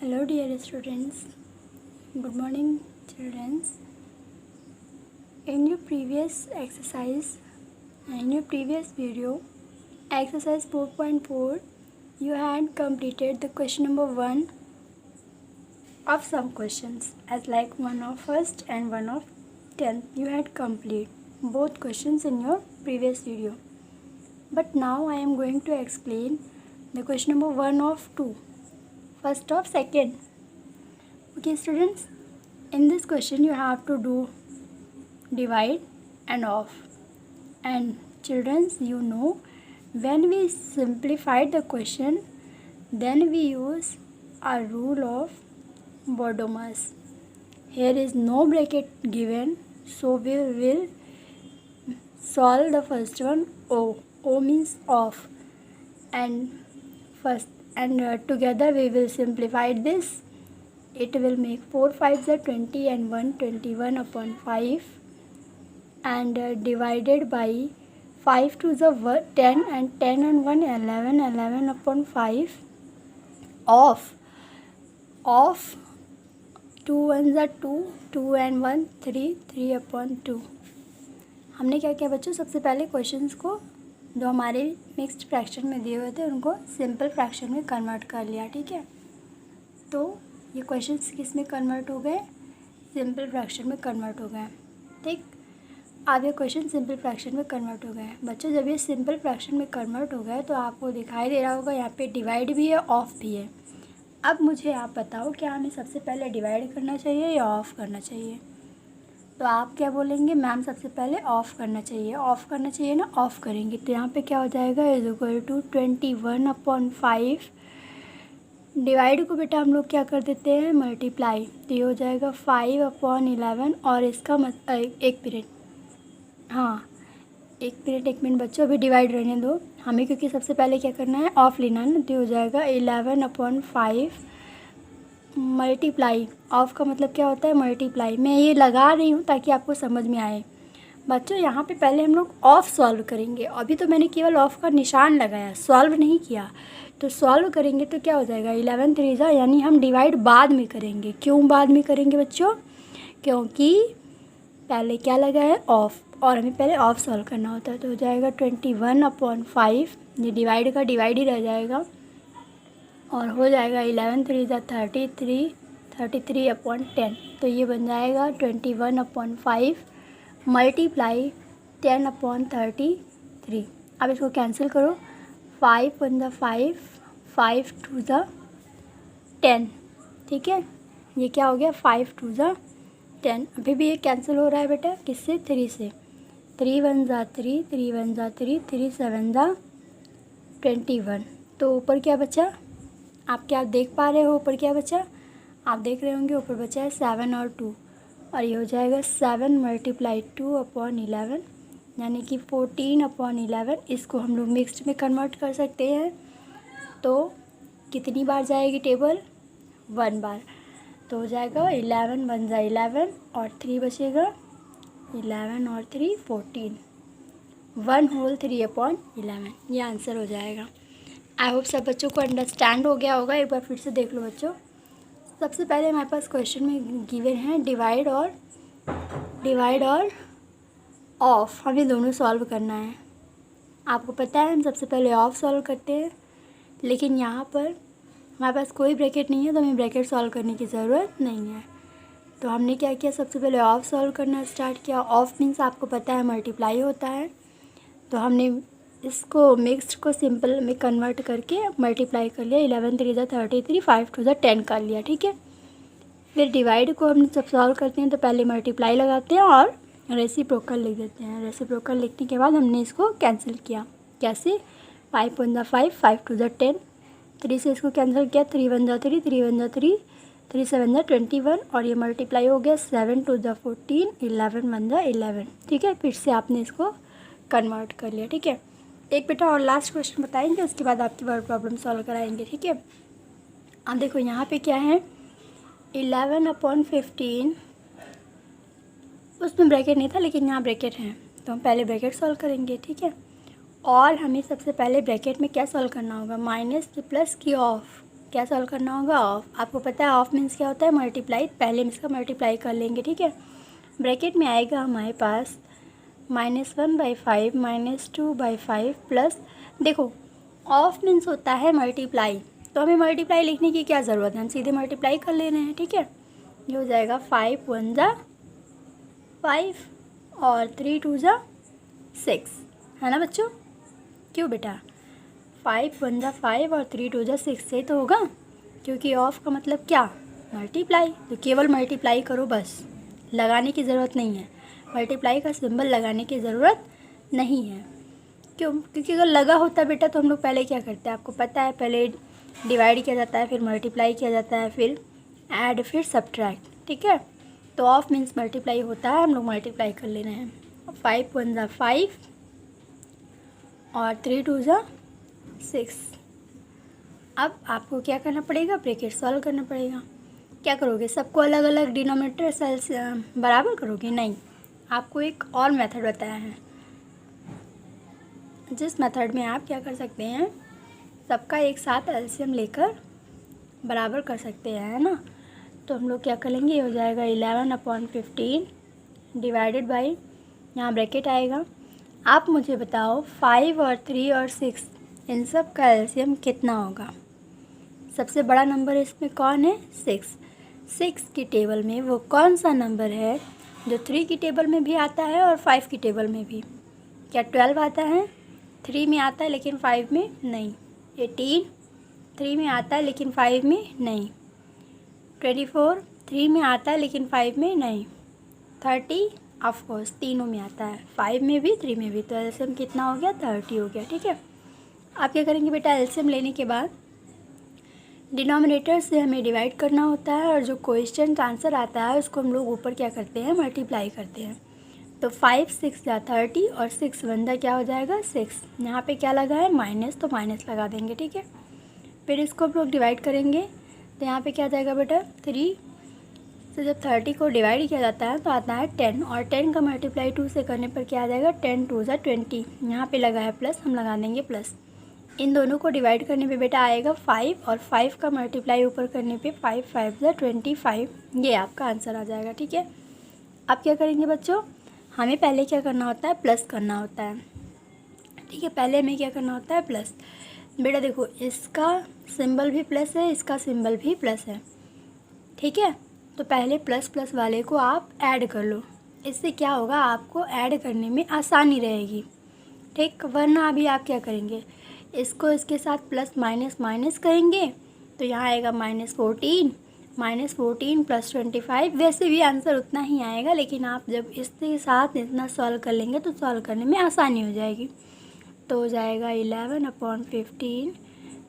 Hello dear students, good morning children. In your previous exercise, in your previous video, exercise 4.4, you had completed the question number 1 of some questions as like one of first and one of 10th. You had complete both questions in your previous video. But now I am going to explain the question number 1 of 2, first of second. Okay students, in this question you have to do divide and off. And children, you know, when we simplified the question, then we use a rule of Bodomas. Here is no bracket given, so we will solve the first one. O means off, and first together we will simplify this. It will make 4 5s are 20 and 1 21 upon 5, and divided by 5 to the 10 and 10 and 1 11 11 upon 5 of 2 1s are 2 2 and 1 3 3 upon 2. हमने क्या किया बच्चों, सबसे पहले questions को जो हमारे mixed fraction में दिए हुए थे उनको सिंपल फ्रैक्शन में कन्वर्ट कर लिया. ठीक है, तो ये क्वेश्चंस किस में कन्वर्ट हो गए, सिंपल फ्रैक्शन में कन्वर्ट हो गए. ठीक, अब ये क्वेश्चन सिंपल फ्रैक्शन में कन्वर्ट हो गए. बच्चों जब ये सिंपल फ्रैक्शन में कन्वर्ट हो गए तो आपको दिखाई दे रहा होगा यहाँ पे डिवाइड भी है, ऑफ भी है. अब मुझे आप बताओ क्या हमें सबसे पहले डिवाइड करना चाहिए या ऑफ़ करना चाहिए. तो आप क्या बोलेंगे, मैम सबसे पहले ऑफ़ करना चाहिए. ऑफ़ करना चाहिए ना, ऑफ़ करेंगे तो यहाँ पे क्या हो जाएगा, is equal to 21 upon 5. Divide को बेटा हम लोग क्या कर देते हैं, मल्टीप्लाई. तो ये हो जाएगा 5 अपॉन 11. और इसका एक मिनट, हाँ एक मिनट बच्चों, अभी डिवाइड रहने दो हमें, क्योंकि सबसे पहले क्या करना है, ऑफ लेना है ना. तो हो जाएगा 11 अपॉन 5 मल्टीप्लाई. ऑफ का मतलब क्या होता है, मल्टीप्लाई. मैं ये लगा रही हूँ ताकि आपको समझ में आए. बच्चों यहाँ पे पहले हम लोग ऑफ सॉल्व करेंगे. अभी तो मैंने केवल ऑफ का निशान लगाया, सॉल्व नहीं किया. तो सॉल्व करेंगे तो क्या हो जाएगा, 11 3 यानी हम डिवाइड बाद में करेंगे. क्यों बाद में करेंगे बच्चों, क्योंकि पहले क्या लगा है, ऑफ, और हमें पहले ऑफ सॉल्व करना होता है. तो हो जाएगा 21 अपॉन 5, ये डिवाइड का डिवाइड ही रह जाएगा, और हो जाएगा 11 3 33 अपॉन 10. तो ये बन जाएगा 21 अपॉन 5 मल्टीप्लाई 10 अपॉन 33. अब इसको कैंसिल करो, 5 1 ज़ा 5 5 2 ज़ा 10. ठीक है, ये क्या हो गया, 5 2 ज़ा 10. अभी भी ये कैंसिल हो रहा है बेटा, किससे, 3 से. 3 1 ज़ा 3 3 1 ज़ा 3 3 7 ज़ा 21. तो ऊपर क्या बचा, आप क्या देख पा रहे हो, ऊपर क्या बचा, आप देख रहे होंगे ऊपर बचा है 7 और 2. और ये हो जाएगा 7 मल्टीप्लाई 2 अपॉन 11, यानी कि 14 अपॉन 11. इसको हम लोग मिक्स्ड में कन्वर्ट कर सकते हैं. तो कितनी बार जाएगी टेबल, 1 बार. तो हो जाएगा 11 1 ज़ा 11 और 3 बचेगा, 11 और 3 14, 1 होल 3 अपॉन 11. ये आंसर हो जाएगा. आई होप सब बच्चों को अंडरस्टैंड हो गया होगा. एक बार फिर से देख लो बच्चों. सबसे पहले हमारे पास क्वेश्चन में गिवन है डिवाइड और ऑफ. हमें दोनों सॉल्व करना है. आपको पता है हम सबसे पहले ऑफ सॉल्व करते हैं, लेकिन यहाँ पर हमारे पास कोई ब्रैकेट नहीं है तो हमें ब्रैकेट सॉल्व करने की ज़रूरत नहीं है. तो हमने क्या किया, सबसे पहले ऑफ सॉल्व करना स्टार्ट किया. ऑफ मीन्स आपको पता है मल्टीप्लाई होता है. तो हमने इसको मिक्स्ड को सिंपल में कन्वर्ट करके मल्टीप्लाई कर लिया. 11 3 ज़ा 33 5 2 ज़ा 10 कर लिया. ठीक है, फिर डिवाइड को हम जब सॉल्व करते हैं तो पहले मल्टीप्लाई लगाते हैं और रेसिप्रोकल लिख देते हैं. रेसिप्रोकल लिखने के बाद हमने इसको कैंसिल किया. कैसे, 5 1 ज़ा 5 5 2 ज़ा 10, 3 से इसको कैंसिल किया, 3 1 ज़ा 3 3 1 ज़ा 3 3 7 ज़ा 21, और ये मल्टीप्लाई हो गया 7 2 ज़ा 14 11 1 ज़ा 11. ठीक है, फिर से आपने इसको कन्वर्ट कर लिया. ठीक है, एक बेटा और लास्ट क्वेश्चन बताएंगे, उसके बाद आपकी वर्ड प्रॉब्लम सॉल्व कराएंगे. ठीक है, अब देखो यहाँ पे क्या है, 11 अपॉन 15, उसमें ब्रैकेट नहीं था लेकिन यहाँ ब्रैकेट है, तो हम पहले ब्रैकेट सॉल्व करेंगे. ठीक है, और हमें सबसे पहले ब्रैकेट में क्या सॉल्व करना होगा, माइनस के प्लस की ऑफ. क्या सॉल्व करना होगा, ऑफ। आपको पता है ऑफ मीन्स क्या होता है, मल्टीप्लाई। पहले हम इसका मल्टीप्लाई कर लेंगे, ठीक है। ब्रैकेट में आएगा हमारे पास -1/5 -2/5 प्लस, देखो ऑफ मीन्स होता है मल्टीप्लाई, तो हमें मल्टीप्लाई लिखने की क्या ज़रूरत है, हम सीधे मल्टीप्लाई कर ले रहे हैं, ठीक है। ये हो जाएगा 5 1 जा 5 और 3 2 जा 6, है ना बच्चों। क्यों बेटा, 5 1 जा 5 और 3 2 जा 6 से तो होगा, क्योंकि ऑफ का मतलब क्या, मल्टीप्लाई। तो केवल मल्टीप्लाई करो बस, लगाने की ज़रूरत नहीं है, मल्टीप्लाई का सिंबल लगाने की ज़रूरत नहीं है। क्यों, क्योंकि अगर लगा होता बेटा तो हम लोग पहले क्या करते हैं, आपको पता है, पहले डिवाइड किया जाता है, फिर मल्टीप्लाई किया जाता है, फिर ऐड, फिर सब्ट्रैक्ट, ठीक है। तो ऑफ मीन्स मल्टीप्लाई होता है, हम लोग मल्टीप्लाई कर ले रहे हैं। 5 1 जा 5 और 3 2 जा 6। अब आपको क्या करना पड़ेगा, ब्रैकेट सॉल्व करना पड़ेगा। क्या करोगे, सबको अलग अलग डिनोमिनेटर सेल्स बराबर करोगे, नहीं, आपको एक और मेथड बताया है, जिस मेथड में आप क्या कर सकते हैं, सबका एक साथ एलसीएम लेकर बराबर कर सकते हैं, है ना। तो हम लोग क्या कर लेंगे, ये हो जाएगा 11/15 डिवाइडेड बाई, यहाँ ब्रैकेट आएगा। आप मुझे बताओ 5 और 3 और 6 इन सब का एलसीएम कितना होगा। सबसे बड़ा नंबर इसमें कौन है, 6। 6 की टेबल में वो कौन सा नंबर है जो 3 की टेबल में भी आता है और 5 की टेबल में भी। क्या 12 आता है, 3 में आता है लेकिन 5 में नहीं। 18 3 में आता है लेकिन 5 में नहीं। 24 3 में आता है लेकिन 5 में नहीं। 30 ऑफ कोर्स तीनों में आता है, 5 में भी 3 में भी। तो एलसीएम कितना हो गया, 30 हो गया, ठीक है। आप क्या करेंगे बेटा, एलसीएम लेने के बाद डिनोमिनेटर से हमें डिवाइड करना होता है, और जो क्वेश्चन का आंसर आता है उसको हम लोग ऊपर क्या करते हैं, मल्टीप्लाई करते हैं। तो 5 6 जा 30 और 6 1 जा क्या हो जाएगा, 6। यहाँ पे क्या लगा है, माइनस, तो माइनस लगा देंगे, ठीक है। फिर इसको हम लोग डिवाइड करेंगे, तो यहाँ पे क्या आ जाएगा बेटा, 3 से जब 30 को डिवाइड किया जाता है तो आता है 10, और 10 का मल्टीप्लाई 2 से करने पर क्या आ जाएगा, 10 2 जा 20। यहाँ पे लगा है प्लस, हम लगा देंगे प्लस। इन दोनों को डिवाइड करने पे बेटा आएगा 5, और 5 का मल्टीप्लाई ऊपर करने पे 5 5 जा 25, ये आपका आंसर आ जाएगा, ठीक है। अब क्या करेंगे बच्चों, हमें पहले क्या करना होता है, प्लस करना होता है, ठीक है। पहले हमें क्या करना होता है, प्लस। बेटा देखो, इसका सिंबल भी प्लस है, इसका सिंबल भी प्लस है, ठीक है। तो पहले प्लस प्लस वाले को आप ऐड कर लो, इससे क्या होगा, आपको ऐड करने में आसानी रहेगी, ठीक। वरना अभी आप क्या करेंगे, इसको इसके साथ प्लस माइनस माइनस करेंगे, तो यहाँ आएगा -14 + 25। वैसे भी आंसर उतना ही आएगा, लेकिन आप जब इसके साथ इतना सॉल्व कर लेंगे तो सॉल्व करने में आसानी हो जाएगी। तो हो जाएगा 11/15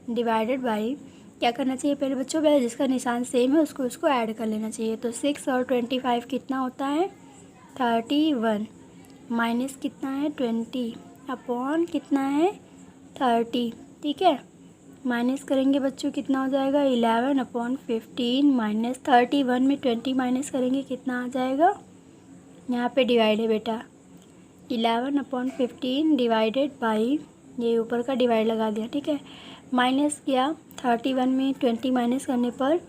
डिवाइडेड बाई, क्या करना चाहिए पहले बच्चों, पहले जिसका निशान सेम है उसको ऐड कर लेना चाहिए। तो 6 और 25 कितना होता है, 31, माइनस कितना है 20 अपॉन कितना है 30, ठीक है। माइनस करेंगे बच्चों, कितना हो जाएगा 11/15 माइनस 31 में 20 माइनस करेंगे कितना आ जाएगा, यहाँ पे डिवाइड है बेटा, 11/15 डिवाइडेड बाई, ये ऊपर का डिवाइड लगा दिया, ठीक है। माइनस किया, 31 में 20 माइनस करने पर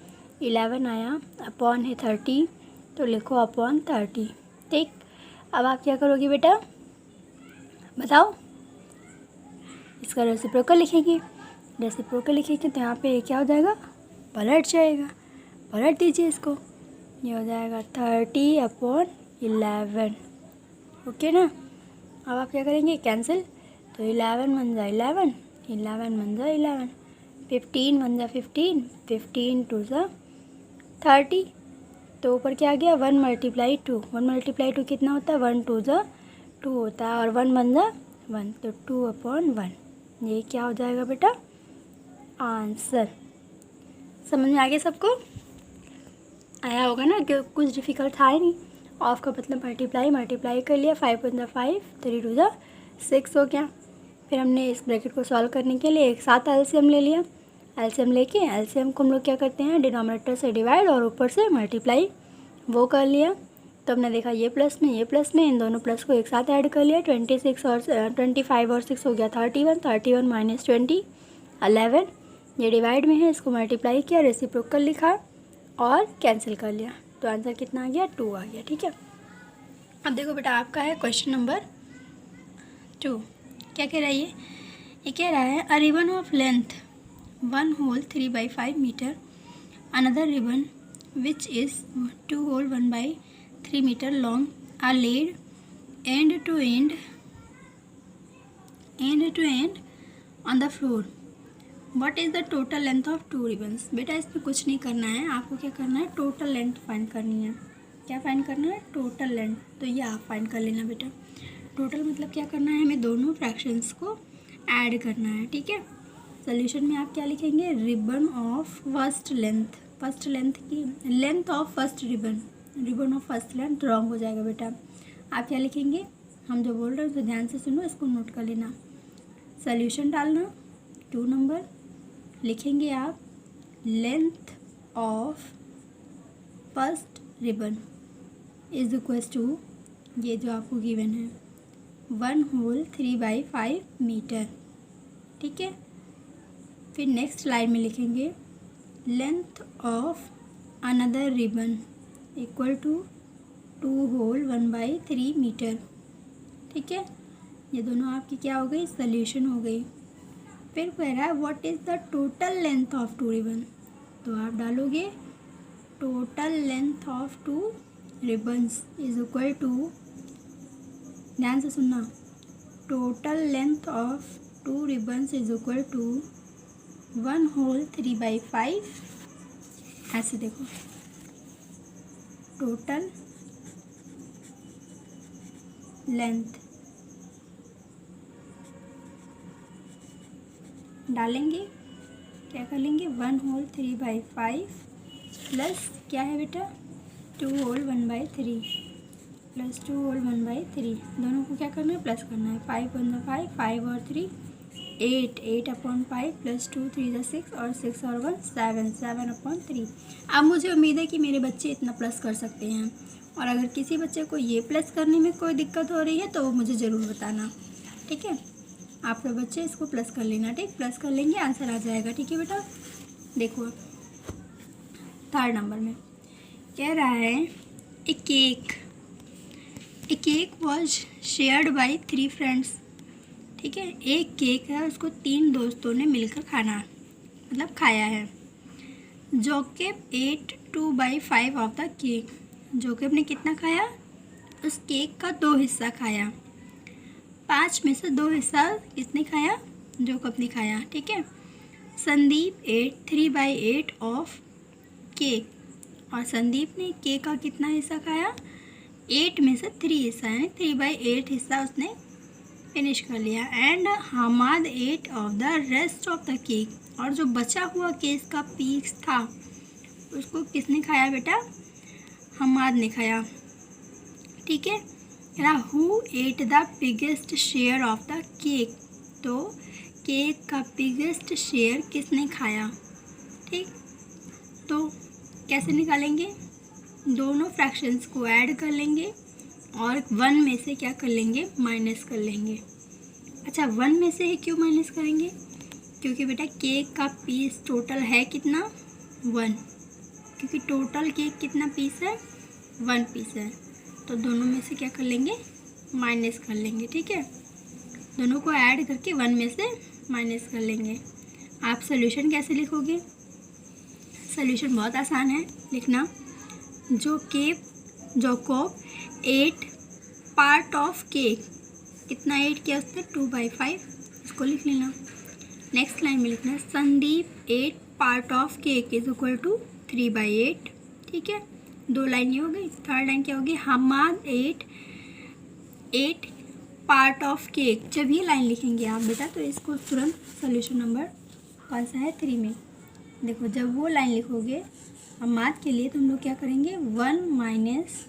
11 आया, अपॉन है 30, तो लिखो अपॉन 30, ठीक। अब आप क्या करोगे बेटा, बताओ, इसका रेसिप्रोकल लिखेंगे। रेसिप्रोकल लिखेंगे तो यहाँ पे क्या हो जाएगा, पलट जाएगा, पलट दीजिए इसको, ये हो जाएगा 30/11, ओके ना। अब आप क्या करेंगे, कैंसिल, तो 11 बन जाए 11, 11 बन जाए 11, 15 बन जाए 15, 15 2 जा 30, तो ऊपर क्या आ गया 1 × 2, 1 × 2 कितना होता है, 1 2 जा 2 होता है, और 1 बन जा 1, तो 2/1, ये क्या हो जाएगा बेटा, आंसर। समझ में आ गया सबको, आया होगा ना, कि कुछ डिफ़िकल्ट था ही नहीं। ऑफ का मतलब मल्टीप्लाई कर लिया, 5 1 जा 5, 3 2 जा 6 हो गया। फिर हमने इस ब्रैकेट को सॉल्व करने के लिए एक साथ एलसीएम ले लिया। एलसीएम लेके एलसीएम को हम लोग क्या करते हैं, डिनोमिनेटर से डिवाइड और ऊपर से मल्टीप्लाई वो कर लिया। तो हमने देखा ये प्लस में ये प्लस में, इन दोनों प्लस को एक साथ ऐड कर लिया। 25 और 6 हो गया 31, 31 माइनस 20 11, ये डिवाइड में है, इसको मल्टीप्लाई किया, रेसिप्रोकल लिखा और कैंसिल कर लिया, तो आंसर कितना आ गया, 2 आ गया। ठीक है, अब देखो बेटा आपका है क्वेश्चन नंबर 2। क्या कह रहा है ये कह रहा है a ribbon of length 1 whole 3/5 metre, another ribbon which is 2 whole 1/3 metre long are laid end to end on the floor. What is the total length of 2 ribbons? बेटा इसमें कुछ नहीं करना है, आपको क्या करना है, टोटल लेंथ फाइंड करनी है। क्या फाइंड करना है, टोटल लेंथ, तो ये आप फाइंड कर लेना बेटा। टोटल मतलब क्या करना है, हमें दोनों फ्रैक्शंस को ऐड करना है। ठीक है, सोल्यूशन में आप क्या लिखेंगे, ribbon of first length, first length की length of first ribbon, ribbon of first length wrong हो जाएगा बेटा। आप क्या लिखेंगे, हम जो बोल रहे हैं तो ध्यान से सुनो, इसको नोट कर लेना। सॉल्यूशन डालना 2 नंबर, लिखेंगे आप length of first ribbon is equals to, ये जो आपको गिवन है 1 होल 3/5 मीटर। ठीक है, फिर नेक्स्ट लाइन में लिखेंगे length of another ribbon equal to 2 whole 1/3 metre. ठीक है, ये दोनों आपकी क्या हो गई, सॉल्यूशन हो गई। फिर कह रहा है what is the total length of 2 ribbon, तो आप डालोगे total length of 2 ribbons is equal to, ध्यान से सुनना, total length of 2 ribbons is equal to 1 whole 3/5, ऐसे देखो टोटल लेंथ डालेंगे, क्या कर लेंगे, 1 होल 3/5 प्लस क्या है बेटा 2 होल 1/3 प्लस 2 होल 1/3, दोनों को क्या करना है, प्लस करना है। 5 1 5, 5 और 3 8, 8/5 प्लस 2 3 6 और 6 और 1 7, 7/3। अब मुझे उम्मीद है कि मेरे बच्चे इतना प्लस कर सकते हैं, और अगर किसी बच्चे को ये प्लस करने में कोई दिक्कत हो रही है तो वो मुझे ज़रूर बताना। ठीक है, आप लोग बच्चे इसको प्लस कर लेना। ठीक, प्लस कर लेंगे आंसर आ जाएगा। ठीक है बेटा, देखो 3rd नंबर में कह रहा है a cake was shared by 3 friends. ठीक है, एक केक है, उसको 3 दोस्तों ने मिलकर खाना मतलब खाया है। जोकेब एट 2/5 ऑफ द केक, जोकेब ने कितना खाया, उस केक का 2 हिस्सा खाया। 5 में से 2 हिस्सा किसने खाया, जोकेब ने खाया। ठीक है, संदीप एट 3/8 ऑफ केक, और संदीप ने केक का कितना हिस्सा खाया, 8 में से 3 हिस्सा, यानी 3/8 हिस्सा उसने फिनिश कर लिया। And Hamad ate of the rest of the cake, और जो बचा हुआ केक का पीस था उसको किसने खाया बेटा, हमाद ने खाया। ठीक है, who at the biggest share of the cake, तो केक का बिगेस्ट शेयर किसने खाया। ठीक, तो कैसे निकालेंगे, दोनों फ्रैक्शंस को ऐड कर लेंगे और 1 में से क्या कर लेंगे, माइनस कर लेंगे। अच्छा, 1 में से ही क्यों माइनस करेंगे, क्योंकि बेटा केक का पीस टोटल है कितना, 1, क्योंकि टोटल केक कितना पीस है, 1 पीस है, तो दोनों में से क्या कर लेंगे, माइनस कर लेंगे। ठीक है, दोनों को ऐड करके 1 में से माइनस कर लेंगे। आप सोल्यूशन कैसे लिखोगे, सोल्यूशन बहुत आसान है लिखना। जोकोब 8 पार्ट ऑफ केक, कितना 8 किया उसने, 2/5, इसको लिख लेना। नेक्स्ट लाइन में लिखना Sandeep 8 part of cake is equal to 3/8। ठीक है, 2 लाइन ये हो गई। 3rd लाइन क्या होगी, हमाद 8 पार्ट ऑफ केक। जब ये लाइन लिखेंगे आप बेटा तो इसको तुरंत सोल्यूशन नंबर कौन सा है, 3 में। देखो जब वो लाइन लिखोगे हमाद के लिए तो हम लोग क्या करेंगे, 1 माइनस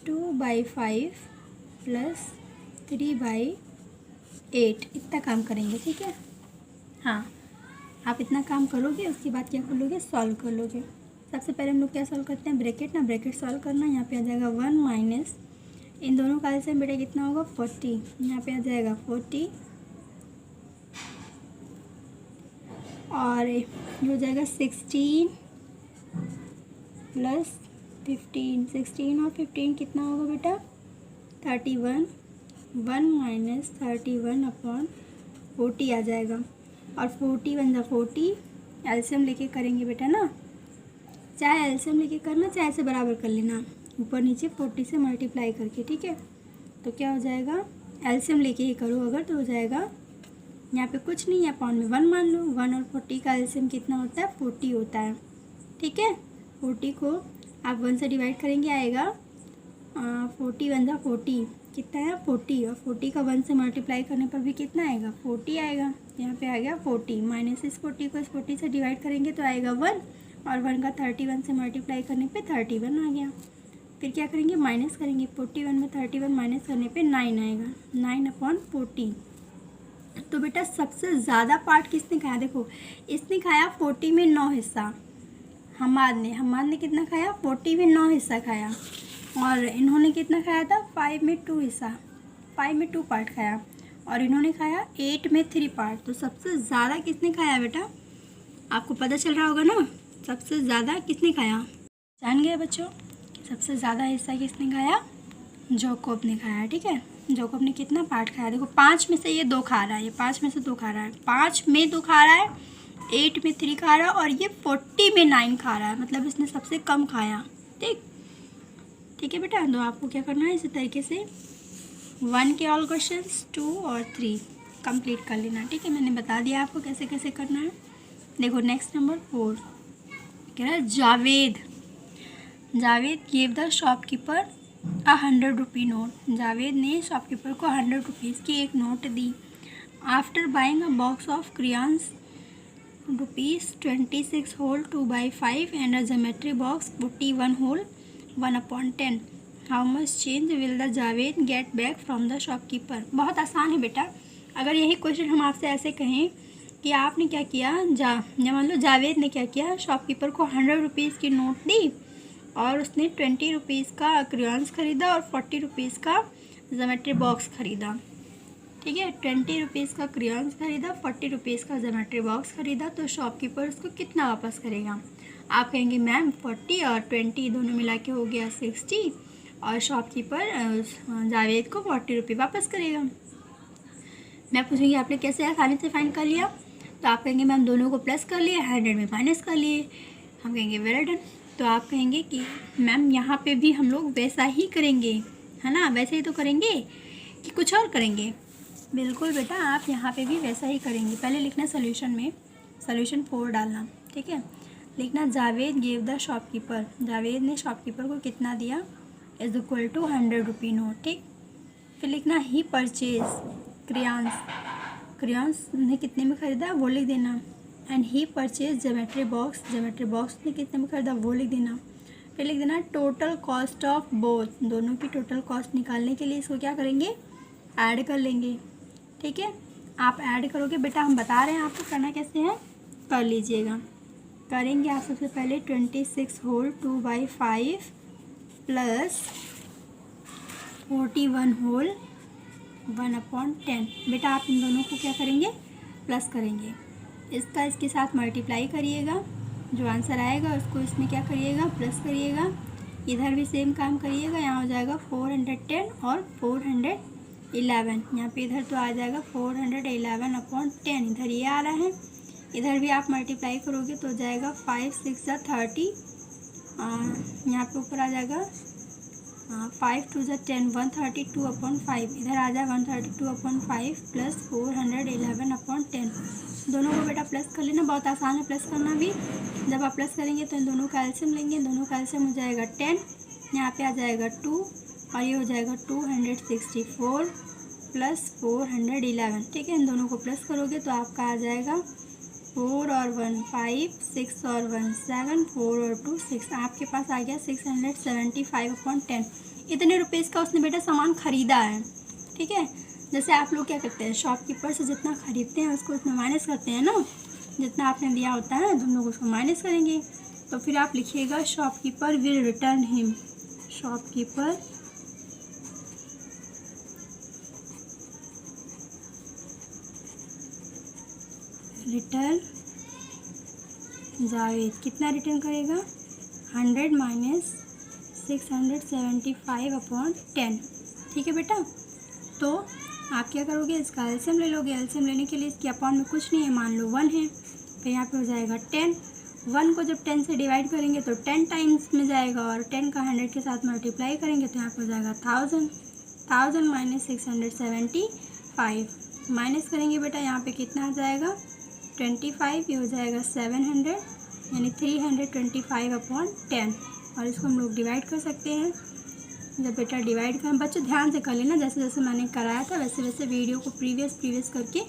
2/5 प्लस 3/8 इतना काम करेंगे। ठीक है, हाँ आप इतना काम करोगे, उसके बाद क्या कर लोगे, सॉल्व कर लोगे। सबसे पहले हम लोग क्या सॉल्व करते हैं, ब्रैकेट ना, ब्रैकेट सॉल्व करना। यहाँ पे आ जाएगा 1 माइनस, इन दोनों का एलसीएम बेटा कितना होगा, 40, यहाँ पे आ जाएगा 40 और ये हो जाएगा 16 प्लस 15, 16 और 15 कितना होगा बेटा 31, 1 माइनस 31 अपॉन 40 आ जाएगा। और 40 वन जा 40, एलसीएम लेके करेंगे बेटा ना, चाहे एलसीएम लेके करना चाहे ऐसे बराबर कर लेना, ऊपर नीचे 40 से मल्टीप्लाई करके, ठीक है। तो क्या हो जाएगा, एलसीएम लेके ही करो अगर तो हो जाएगा, यहाँ पे कुछ नहीं है, अपॉन में 1 मान लो, 1 और 40 का एलसीएम कितना होता है 40 होता है, ठीक है। 40 को आप 1 से डिवाइड करेंगे आएगा 40 वन जा 40 कितना है 40, और 40 का 1 से मल्टीप्लाई करने पर भी कितना आएगा 40 आएगा। यहाँ पे आ गया 40, माइनस इस 40 को इस 40 से डिवाइड करेंगे तो आएगा 1, और 1 का 31 से मल्टीप्लाई करने पे 31 आ गया। फिर क्या करेंगे, माइनस करेंगे, 41 में 31 माइनस करने पे 9 आएगा, 9 अपॉन 40। तो बेटा सबसे ज़्यादा पार्ट किसने खाया, देखो इसने खाया 40 में 9 हिस्सा, हमाद ने कितना खाया 40 में 9 हिस्सा खाया, और इन्होंने कितना खाया था 5 में 2 हिस्सा, 5 में 2 पार्ट खाया, और इन्होंने खाया 8 में 3 पार्ट। तो सबसे ज़्यादा किसने खाया बेटा, आपको पता चल रहा होगा ना, सबसे ज़्यादा किसने खाया, जान गए बच्चों, सबसे ज़्यादा हिस्सा किसने खाया, जोकोब ने खाया, ठीक है। जोकोब ने कितना पार्ट खाया, देखो 5 में से ये 2 खा रहा है, ये 5 में से 2 खा रहा है, 5 में 2 खा रहा है, 8 में 3 खा रहा है, और ये 40 में 9 खा रहा है, मतलब इसने सबसे कम खाया, ठीक है बेटा। तो आपको क्या करना है, इसी तरीके से 1 के ऑल क्वेश्चंस 2 और 3 कंप्लीट कर लेना, ठीक है। मैंने बता दिया आपको कैसे कैसे करना है। देखो नेक्स्ट नंबर 4 कह रहा है Javed gave the shopkeeper 100 rupee note. Javed ने शॉपकीपर को 100 रुपीज़ की एक नोट दी। After buying a box of crayons ₹26 whole 2/5 and a geometry box 41 whole 1/10, how much change will the Javed get back from the shopkeeper. बहुत आसान है बेटा, अगर यही क्वेश्चन हम आपसे ऐसे कहें कि आपने क्या किया, मान लो जावेद ने क्या किया, शॉपकीपर को 100 रुपीज़ की नोट दी और उसने 20 रुपीज़ का क्रेयॉन्स ख़रीदा और 40 रुपीज़ का ज्योमेट्री बॉक्स ख़रीदा, ठीक है। 20 रुपीज़ का क्रेयॉन्स ख़रीदा, 40 रुपीज़ का ज्योमेट्री बॉक्स ख़रीदा, तो शॉपकीपर उसको कितना वापस करेगा। आप कहेंगे मैम 40 और 20 दोनों मिला के हो गया 60, और शॉपकीपर जावेद को 40 रुपये वापस करेगा। मैं पूछूंगी आपने कैसे आसानी से फाइंड कर लिया, तो आप कहेंगे मैम दोनों को प्लस कर लिए, 100 में माइनस कर लिए, हम कहेंगे वेल डन। तो आप कहेंगे कि मैम यहाँ पे भी हम लोग वैसा ही करेंगे, है ना, वैसे ही तो करेंगे कि कुछ और करेंगे। बिल्कुल बेटा आप यहाँ पे भी वैसा ही करेंगे। पहले लिखना सोल्यूशन में, सोल्यूशन 4 डालना, ठीक है। लिखना Javed gave the shopkeeper, Javed ने शॉपकीपर को कितना दिया, is equal to 100 rupee note, ठीक। फिर लिखना ही परचेज क्रेयॉन्स ने कितने में ख़रीदा वो लिख देना, and he purchase geometry box ने कितने में ख़रीदा वो लिख देना। फिर लिख देना टोटल कॉस्ट ऑफ बोथ, दोनों की टोटल कॉस्ट निकालने के लिए इसको क्या करेंगे, ऐड कर लेंगे, ठीक है। आप ऐड करोगे बेटा, हम बता रहे हैं आपको करना कैसे है, कर लीजिएगा। करेंगे आप सबसे पहले 26 होल 2/5 प्लस 41 होल 1/10। बेटा आप इन दोनों को क्या करेंगे, प्लस करेंगे, इसका इसके साथ मल्टीप्लाई करिएगा, जो आंसर आएगा उसको इसमें क्या करिएगा, प्लस करिएगा, इधर भी सेम काम करिएगा। यहाँ हो जाएगा 410 और 411, यहाँ पे इधर तो आ जाएगा 411/10, इधर ये आ रहा है, इधर भी आप मल्टीप्लाई करोगे तो हो जाएगा 5 6 30, यहाँ पे ऊपर आ जाएगा 5 2 10, 132/5, इधर आ जाए 132/5 प्लस 411/10। दोनों को बेटा प्लस कर लेना, बहुत आसान है प्लस करना भी। जब आप प्लस करेंगे तो इन दोनों का एलसीएम लेंगे, दोनों का एलसीएम हो जाएगा 10, यहाँ पे आ जाएगा 2 और ये हो जाएगा 264 प्लस 411, ठीक है। इन दोनों को प्लस करोगे तो आपका आ जाएगा 4 और 1 5, 6 और 1 7, 4 और 2 6, आपके पास आ गया 675/10। इतने रुपीज़ का उसने बेटा सामान ख़रीदा है, ठीक है। जैसे आप लोग क्या करते हैं, शॉपकीपर से जितना ख़रीदते हैं उसको उसमें माइनस करते हैं ना, जितना आपने दिया होता है तो हम लोग उसको माइनस करेंगे। तो फिर आप लिखिएगा shopkeeper will return him, shopkeeper return Javed कितना रिटर्न करेगा 100 माइनस 675/10। ठीक है बेटा, तो आप क्या करोगे, इसका एलसीएम ले लोगे। एलसीएम लेने के लिए इसके अपॉन में कुछ नहीं है, मान लो 1 है, तो यहाँ पे हो जाएगा 10। 1 को जब 10 से डिवाइड करेंगे तो 10 टाइम्स में जाएगा, और 10 का 100 के साथ मल्टीप्लाई करेंगे तो यहाँ पे हो जाएगा 1000 माइनस 675 माइनस करेंगे बेटा, यहाँ पे कितना आ जाएगा 25, ये हो जाएगा 700, यानी 325/10। और इसको हम लोग डिवाइड कर सकते हैं। जब बेटा डिवाइड करें, बच्चों ध्यान से कर लेना, जैसे जैसे मैंने कराया था वैसे वैसे वीडियो को प्रीवियस करके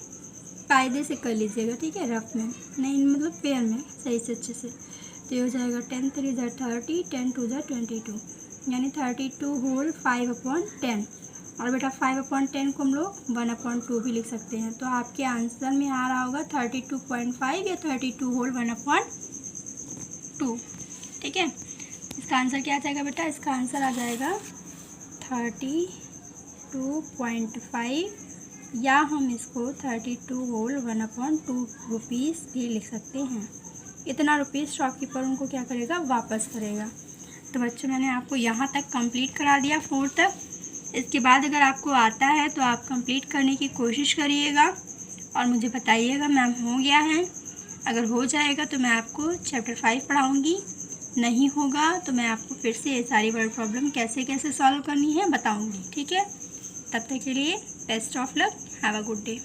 कायदे से कर लीजिएगा। ठीक है, रफ में नहीं, मतलब पेयर में सही से अच्छे से। तो ये हो जाएगा 10 3 × 30, 10 2 × 22, यानी 32 होल 5/10। और बेटा 5/10 को हम लोग 1/2 भी लिख सकते हैं। तो आपके आंसर में आ रहा होगा 32.5 या 32 होल 1/2। ठीक है, इसका आंसर क्या आ जाएगा बेटा, इसका आंसर आ जाएगा 32.5, या हम इसको 32 होल 1/2 रुपीज़ भी लिख सकते हैं। इतना रुपीज़ शॉपकीपर उनको क्या करेगा, वापस करेगा। तो बच्चों मैंने आपको यहाँ तक कंप्लीट करा दिया 4 तक। इसके बाद अगर आपको आता है तो आप कंप्लीट करने की कोशिश करिएगा और मुझे बताइएगा मैम हो गया है। अगर हो जाएगा तो मैं आपको चैप्टर 5 पढ़ाऊँगी, नहीं होगा तो मैं आपको फिर से ये सारी वर्ड प्रॉब्लम कैसे कैसे सॉल्व करनी है बताऊँगी। ठीक है, तब तक के लिए best of luck, have a good day.